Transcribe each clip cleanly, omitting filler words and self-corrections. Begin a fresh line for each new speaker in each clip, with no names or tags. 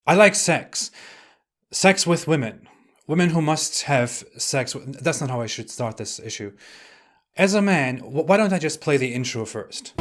I like sex. Sex with women. Women who must have sex with... That's not how I should start this issue. As a man, why don't I just play the intro first?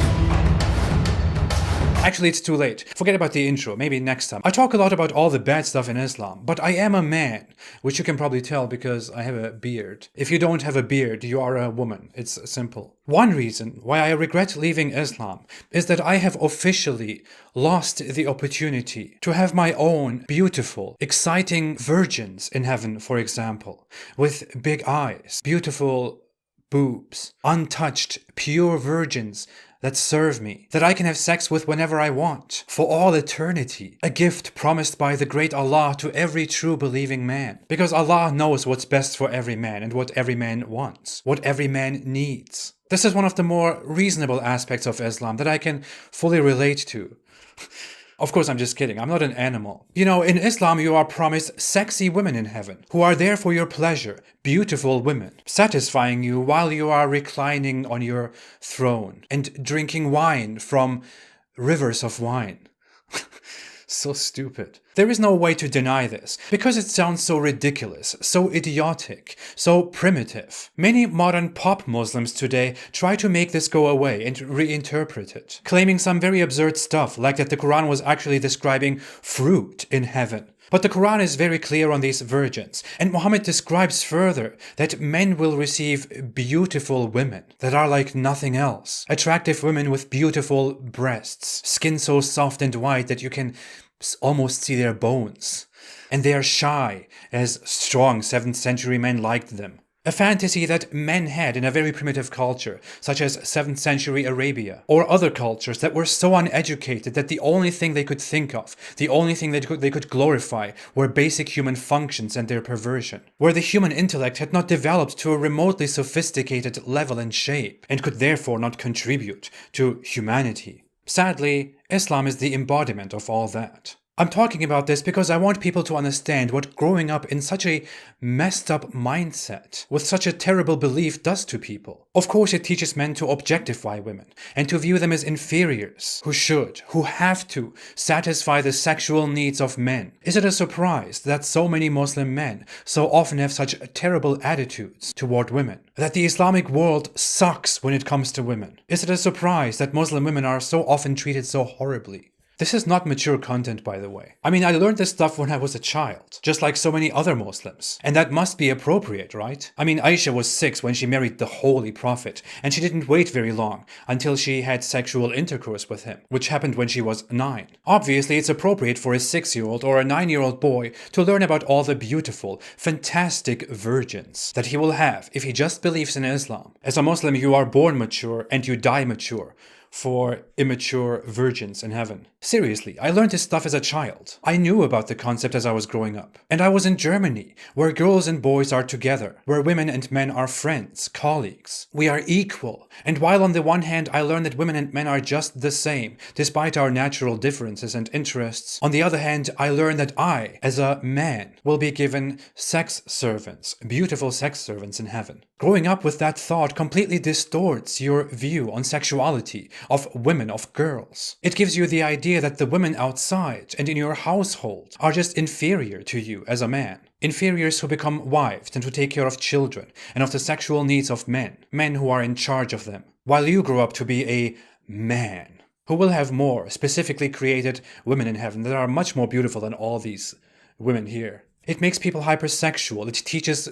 Actually, it's too late. Forget about the intro, maybe next time. I talk a lot about all the bad stuff in Islam, but I am a man, which you can probably tell because I have a beard. If you don't have a beard, you are a woman. It's simple. One reason why I regret leaving Islam is that I have officially lost the opportunity to have my own beautiful, exciting virgins in heaven, for example, with big eyes, beautiful boobs, untouched, pure virgins that serve me, that I can have sex with whenever I want, for all eternity. A gift promised by the great Allah to every true believing man. Because Allah knows what's best for every man and what every man wants, what every man needs. This is one of the more reasonable aspects of Islam that I can fully relate to. Of course, I'm just kidding. I'm not an animal. You know, in Islam, you are promised sexy women in heaven who are there for your pleasure, beautiful women, satisfying you while you are reclining on your throne and drinking wine from rivers of wine. So stupid. There is no way to deny this, because it sounds so ridiculous, so idiotic, so primitive. Many modern pop Muslims today try to make this go away and reinterpret it, claiming some very absurd stuff, like that the Quran was actually describing fruit in heaven. But the Quran is very clear on these virgins, and Muhammad describes further that men will receive beautiful women that are like nothing else. Attractive women with beautiful breasts, skin so soft and white that you can almost see their bones. And they are shy, as strong 7th century men liked them. A fantasy that men had in a very primitive culture, such as 7th century Arabia, or other cultures that were so uneducated that the only thing they could think of, the only thing they could glorify, were basic human functions and their perversion, where the human intellect had not developed to a remotely sophisticated level and shape, and could therefore not contribute to humanity. Sadly, Islam is the embodiment of all that. I'm talking about this because I want people to understand what growing up in such a messed up mindset, with such a terrible belief, does to people. Of course, it teaches men to objectify women and to view them as inferiors, who have to satisfy the sexual needs of men. Is it a surprise that so many Muslim men so often have such terrible attitudes toward women? That the Islamic world sucks when it comes to women? Is it a surprise that Muslim women are so often treated so horribly? This is not mature content, by the way. I mean, I learned this stuff when I was a child, just like so many other Muslims. And that must be appropriate, right? I mean, Aisha was 6 when she married the Holy Prophet, and she didn't wait very long until she had sexual intercourse with him, which happened when she was 9. Obviously, it's appropriate for a 6-year-old or a 9-year-old boy to learn about all the beautiful, fantastic virgins that he will have if he just believes in Islam. As a Muslim, you are born mature and you die mature, for immature virgins in heaven. Seriously, I learned this stuff as a child. I knew about the concept as I was growing up. And I was in Germany, where girls and boys are together, where women and men are friends, colleagues. We are equal. And while on the one hand I learned that women and men are just the same, despite our natural differences and interests, on the other hand I learned that I, as a man, will be given sex servants, beautiful sex servants in heaven. Growing up with that thought completely distorts your view on sexuality, of women, of girls. It gives you the idea that the women outside and in your household are just inferior to you as a man. Inferiors who become wives and who take care of children and of the sexual needs of men who are in charge of them. While you grow up to be a man who will have more specifically created women in heaven that are much more beautiful than all these women here. It makes people hypersexual. It teaches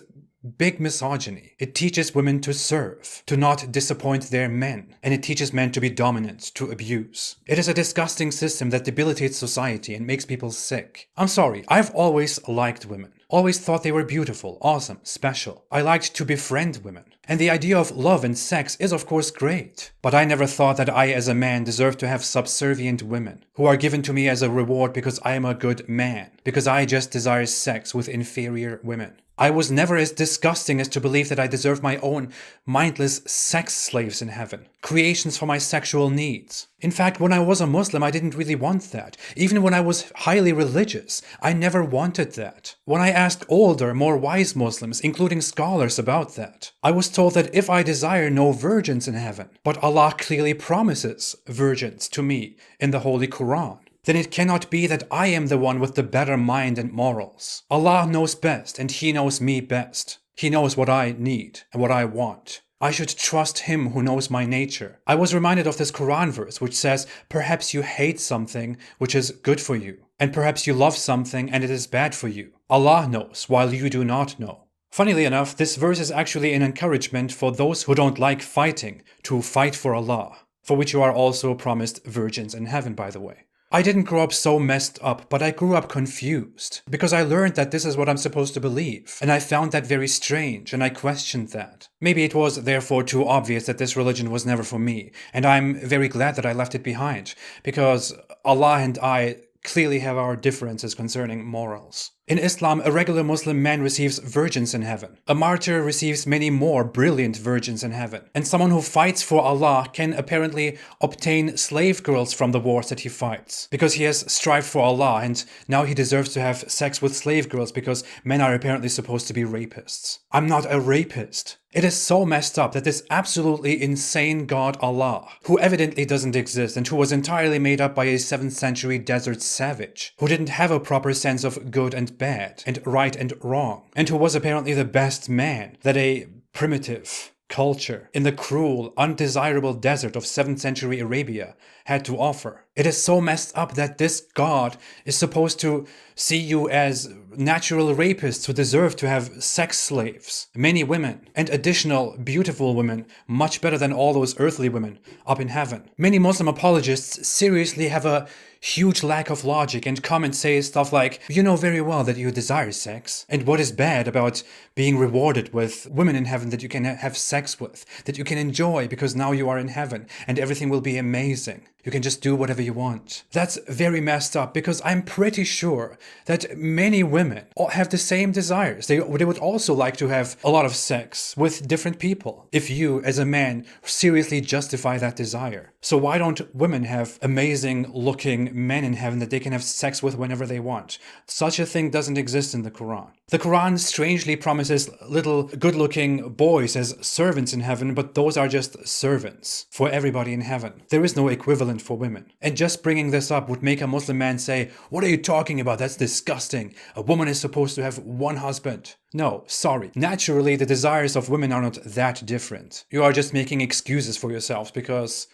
big misogyny. It teaches women to serve, to not disappoint their men, and it teaches men to be dominant, to abuse. It is a disgusting system that debilitates society and makes people sick. I'm sorry, I've always liked women. Always thought they were beautiful, awesome, special. I liked to befriend women. And the idea of love and sex is of course great. But I never thought that I as a man deserved to have subservient women, who are given to me as a reward because I am a good man, because I just desire sex with inferior women. I was never as disgusting as to believe that I deserve my own mindless sex slaves in heaven, creations for my sexual needs. In fact, when I was a Muslim, I didn't really want that. Even when I was highly religious, I never wanted that. When I asked older, more wise Muslims, including scholars, about that, I was told that if I desire no virgins in heaven, but Allah clearly promises virgins to me in the Holy Quran. then it cannot be that I am the one with the better mind and morals. Allah knows best, and He knows me best. He knows what I need and what I want. I should trust Him who knows my nature. I was reminded of this Quran verse which says, perhaps you hate something which is good for you, and perhaps you love something and it is bad for you. Allah knows, while you do not know. Funnily enough, this verse is actually an encouragement for those who don't like fighting to fight for Allah, for which you are also promised virgins in heaven, by the way. I didn't grow up so messed up, but I grew up confused, because I learned that this is what I'm supposed to believe, and I found that very strange, and I questioned that. Maybe it was therefore too obvious that this religion was never for me, and I'm very glad that I left it behind, because Allah and I clearly have our differences concerning morals. In Islam, a regular Muslim man receives virgins in heaven. A martyr receives many more brilliant virgins in heaven. And someone who fights for Allah can apparently obtain slave girls from the wars that he fights, because he has strived for Allah, and now he deserves to have sex with slave girls because men are apparently supposed to be rapists. I'm not a rapist. It is so messed up that this absolutely insane God Allah, who evidently doesn't exist and who was entirely made up by a 7th century desert savage, who didn't have a proper sense of good and bad, and right and wrong, and who was apparently the best man that a primitive culture in the cruel, undesirable desert of 7th century Arabia had to offer. It is so messed up that this God is supposed to see you as natural rapists who deserve to have sex slaves, many women, and additional beautiful women, much better than all those earthly women up in heaven. Many Muslim apologists seriously have a huge lack of logic and come and say stuff like, you know very well that you desire sex, and what is bad about being rewarded with women in heaven that you can have sex with, that you can enjoy because now you are in heaven and everything will be amazing. You can just do whatever you want. That's very messed up, because I'm pretty sure that many women have the same desires. They would also like to have a lot of sex with different people, if you, as a man, seriously justify that desire. So why don't women have amazing looking men in heaven that they can have sex with whenever they want? Such a thing doesn't exist in the Quran. The Quran strangely promises little good-looking boys as servants in heaven, but those are just servants for everybody in heaven. There is no equivalent for women. And just bringing this up would make a Muslim man say, what are you talking about? That's disgusting. A woman is supposed to have one husband. No, sorry. Naturally, the desires of women are not that different. You are just making excuses for yourselves because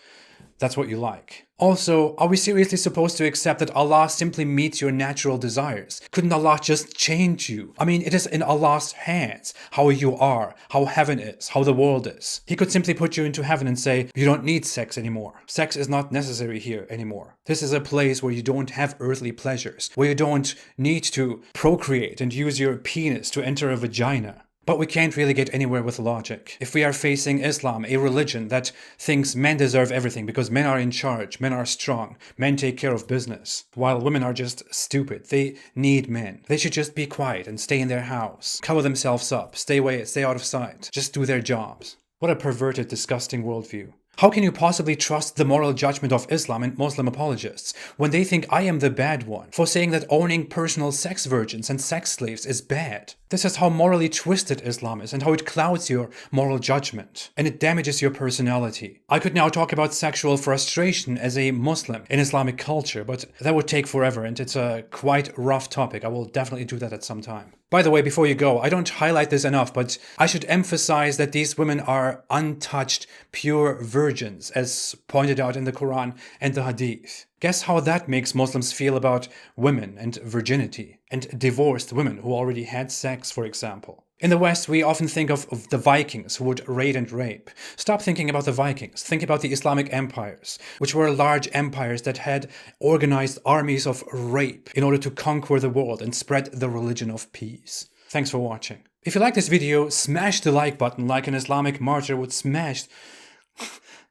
that's what you like. Also, are we seriously supposed to accept that Allah simply meets your natural desires? Couldn't Allah just change you? I mean, it is in Allah's hands how you are, how heaven is, how the world is. He could simply put you into heaven and say, you don't need sex anymore. Sex is not necessary here anymore. This is a place where you don't have earthly pleasures, where you don't need to procreate and use your penis to enter a vagina. But we can't really get anywhere with logic. If we are facing Islam, a religion that thinks men deserve everything because men are in charge, men are strong, men take care of business, while women are just stupid. They need men. They should just be quiet and stay in their house, cover themselves up, stay away, stay out of sight, just do their jobs. What a perverted, disgusting worldview. How can you possibly trust the moral judgment of Islam and Muslim apologists when they think I am the bad one for saying that owning personal sex virgins and sex slaves is bad? This is how morally twisted Islam is and how it clouds your moral judgment, and it damages your personality. I could now talk about sexual frustration as a Muslim in Islamic culture, but that would take forever and it's a quite rough topic. I will definitely do that at some time. By the way, before you go, I don't highlight this enough, but I should emphasize that these women are untouched, pure virgins, as pointed out in the Quran and the Hadith. Guess how that makes Muslims feel about women and virginity, and divorced women who already had sex, for example. In the West, we often think of the Vikings who would raid and rape. Stop thinking about the Vikings. Think about the Islamic empires, which were large empires that had organized armies of rape in order to conquer the world and spread the religion of peace. Thanks for watching. If you like this video, smash the like button like an Islamic martyr would smash...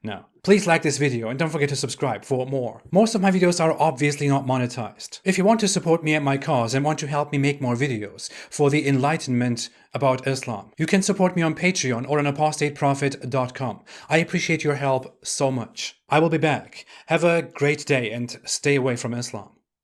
No. Please like this video and don't forget to subscribe for more. Most of my videos are obviously not monetized. If you want to support me and my cause and want to help me make more videos for the enlightenment about Islam, you can support me on Patreon or on apostateprophet.com. I appreciate your help so much. I will be back. Have a great day and stay away from Islam.